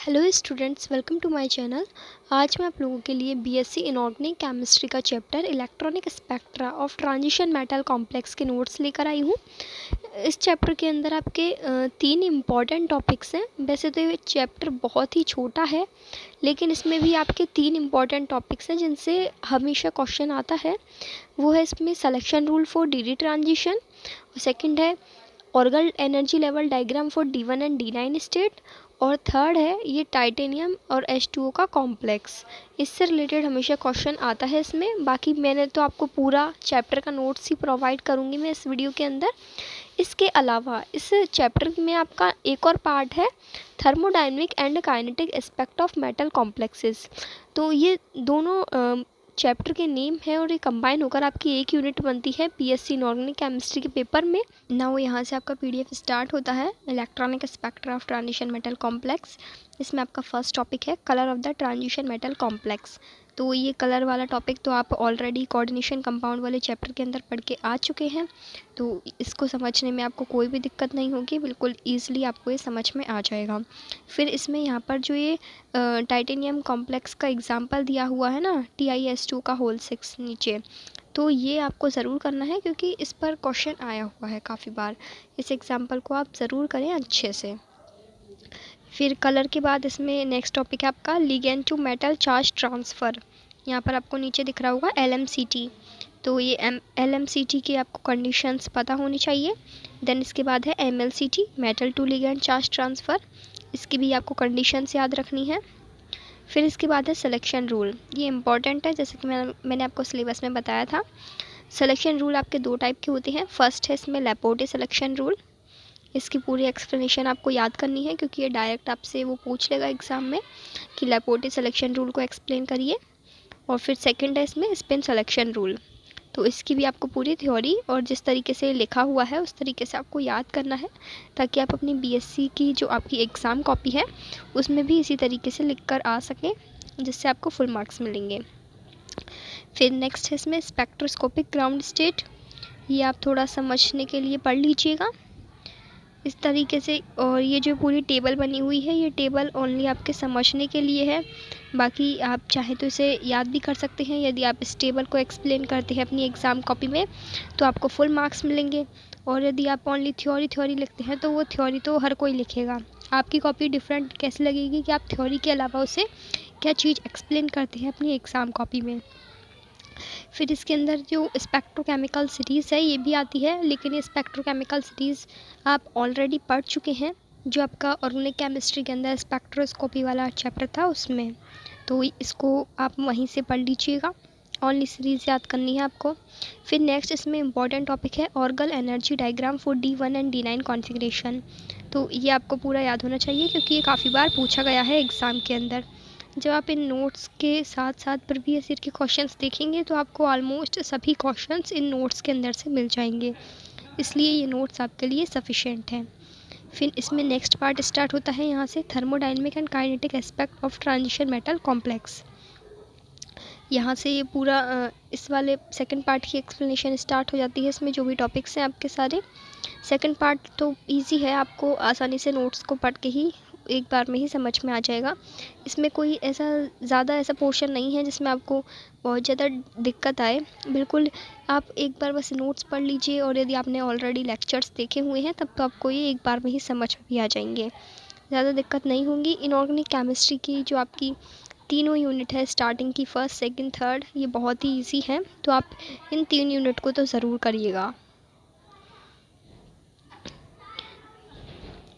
Hello students, welcome to my channel. आज मैं आप लोगों के लिए बीएससी इनऑर्गेनिक केमिस्ट्री का chapter electronic spectra of transition metal complex के नोट्स लेकर आई हूँ। इस चैप्टर के अंदर आपके 3 इम्पॉर्टेंट टॉपिक्स हैं। वैसे तो ये चैप्टर बहुत ही छोटा है, लेकिन इसमें भी आपके 3 इम्पॉर्टेंट टॉपिक्स हैं जिनसे हमेशा क्वेश्चन आता है। वो है इसमें selection rule for D transition, second है Orgel energy level diagram for D1 and D9 state, और थर्ड है ये टाइटेनियम और H2O का कॉम्प्लेक्स। इससे रिलेटेड हमेशा क्वेश्चन आता है इसमें। बाकी मैंने तो आपको पूरा चैप्टर का नोट्स ही प्रोवाइड करूँगी मैं इस वीडियो के अंदर। इसके अलावा इस चैप्टर में आपका एक और पार्ट है thermodynamic and kinetic aspect of metal complexes. तो ये दोनों चैप्टर के नेम है और ये कंबाइन होकर आपकी एक यूनिट बनती है बीएससी इनऑर्गेनिक केमिस्ट्री के पेपर में। नाउ यहाँ से आपका पीडीएफ स्टार्ट होता है electronic spectra of transition metal complex. इसमें आपका फर्स्ट टॉपिक है colour of the transition metal complex. तो ये कलर वाला टॉपिक तो आप ऑलरेडी कोऑर्डिनेशन कंपाउंड वाले चैप्टर के अंदर पढ़ के आ चुके हैं, तो इसको समझने में आपको कोई भी दिक्कत नहीं होगी, बिल्कुल ईजिली आपको ये समझ में आ जाएगा। फिर इसमें यहाँ पर जो ये टाइटेनियम कॉम्प्लेक्स का एग्जांपल दिया हुआ है ना, TiS2 का होल 6 नीचे, तो ये आपको ज़रूर करना है क्योंकि इस पर क्वेश्चन आया हुआ है काफ़ी बार। इस एग्जांपल को आप ज़रूर करें अच्छे से। फिर कलर के बाद इसमें नेक्स्ट टॉपिक है आपका ligand to metal charge transfer. यहाँ पर आपको नीचे दिख रहा होगा LMCT, तो ये LMCT की आपको कंडीशंस पता होनी चाहिए। देन इसके बाद है MLCT metal to ligand charge transfer, इसकी भी आपको कंडीशंस याद रखनी है। फिर इसके बाद है सिलेक्शन रूल, ये इंपॉर्टेंट है जैसे कि मैंने आपको सिलेबस में बताया था। सिलेक्शन रूल आपके 2 टाइप के होते हैं। फर्स्ट है इसमें लैपोर्टे सिलेक्शन रूल, इसकी पूरी एक्सप्लेनेशन आपको याद करनी है क्योंकि ये डायरेक्ट आपसे वो पूछ लेगा एग्ज़ाम में कि लैपोर्टे सिलेक्शन रूल को एक्सप्लेन करिए। और फिर सेकंड है इसमें स्पिन सिलेक्शन रूल, तो इसकी भी आपको पूरी थ्योरी और जिस तरीके से लिखा हुआ है उस तरीके से आपको याद करना है, ताकि आप अपनी बीएससी की जो आपकी एग्ज़ाम कॉपी है उसमें भी इसी तरीके से लिख कर आ सकें, जिससे आपको फुल मार्क्स मिलेंगे। फिर नेक्स्ट है इसमें स्पेक्ट्रोस्कोपिक ग्राउंड स्टेट, ये आप थोड़ा समझने के लिए पढ़ लीजिएगा इस तरीके से। और ये जो पूरी टेबल बनी हुई है ये टेबल ओनली आपके समझने के लिए है, बाकी आप चाहे तो इसे याद भी कर सकते हैं। यदि आप इस टेबल को एक्सप्लेन करते हैं अपनी एग्ज़ाम कॉपी में तो आपको फुल मार्क्स मिलेंगे। और यदि आप ओनली थ्योरी लिखते हैं तो वो थ्योरी तो हर कोई लिखेगा, आपकी कॉपी डिफरेंट कैसे लगेगी कि आप थ्योरी के अलावा उसे क्या चीज़ एक्सप्लेन करते हैं अपनी एग्ज़ाम कॉपी में। फिर इसके अंदर जो स्पेक्ट्रोकेमिकल सीरीज़ है ये भी आती है, लेकिन ये स्पेक्ट्रोकेमिकल सीरीज़ आप ऑलरेडी पढ़ चुके हैं जो आपका ऑर्गेनिक केमिस्ट्री के अंदर स्पेक्ट्रोस्कोपी वाला चैप्टर था उसमें, तो इसको आप वहीं से पढ़ लीजिएगा। ओनली सीरीज़ याद करनी है आपको। फिर नेक्स्ट इसमें इंपॉर्टेंट टॉपिक है Orgel energy diagram for D1 and D9 configuration, तो ये आपको पूरा याद होना चाहिए क्योंकि ये काफ़ी बार पूछा गया है एग्ज़ाम के अंदर। जब आप इन नोट्स के साथ साथ प्रीवियस ईयर के क्वेश्चंस देखेंगे तो आपको ऑलमोस्ट सभी क्वेश्चंस इन नोट्स के अंदर से मिल जाएंगे, इसलिए ये नोट्स आपके लिए सफिशेंट हैं। फिर इसमें नेक्स्ट पार्ट स्टार्ट होता है यहाँ से thermodynamic and kinetic aspect of transition metal complex. यहाँ से ये पूरा इस वाले सेकंड पार्ट की एक्सप्लेनेशन स्टार्ट हो जाती है। इसमें जो भी टॉपिक्स हैं आपके सारे, सेकंड पार्ट तो इजी है, आपको आसानी से नोट्स को पढ़ के ही एक बार में ही समझ में आ जाएगा। इसमें कोई ऐसा ज़्यादा ऐसा पोर्शन नहीं है जिसमें आपको बहुत ज़्यादा दिक्कत आए। बिल्कुल आप एक बार बस नोट्स पढ़ लीजिए, और यदि आपने ऑलरेडी लेक्चर्स देखे हुए हैं तब तो आपको ये एक बार में ही समझ भी आ जाएंगे, ज़्यादा दिक्कत नहीं होंगी। इनऑर्गेनिक केमिस्ट्री की जो आपकी तीनों यूनिट है स्टार्टिंग की, फर्स्ट सेकंड थर्ड, ये बहुत ही इजी है, तो आप इन 3 यूनिट को तो ज़रूर करिएगा।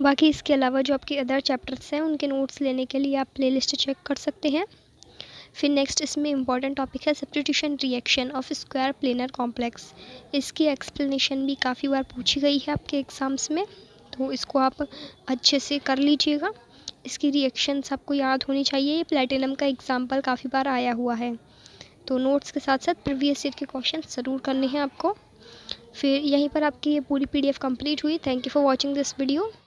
बाकी इसके अलावा जो आपके अदर चैप्टर्स हैं उनके नोट्स लेने के लिए आप प्लेलिस्ट चेक कर सकते हैं। फिर नेक्स्ट इसमें इंपॉर्टेंट टॉपिक है substitution reaction of square planar complex, इसकी एक्सप्लेनेशन भी काफ़ी बार पूछी गई है आपके एग्ज़ाम्स में, तो इसको आप अच्छे से कर लीजिएगा। इसकी रिएक्शंस आपको याद होनी चाहिए, ये प्लेटिनम का एग्जाम्पल काफ़ी बार आया हुआ है, तो नोट्स के साथ साथ प्रीवियस ईयर के क्वेश्चन ज़रूर करने हैं आपको। फिर यहीं पर आपकी ये पूरी PDF कंप्लीट हुई। Thank you for watching this video.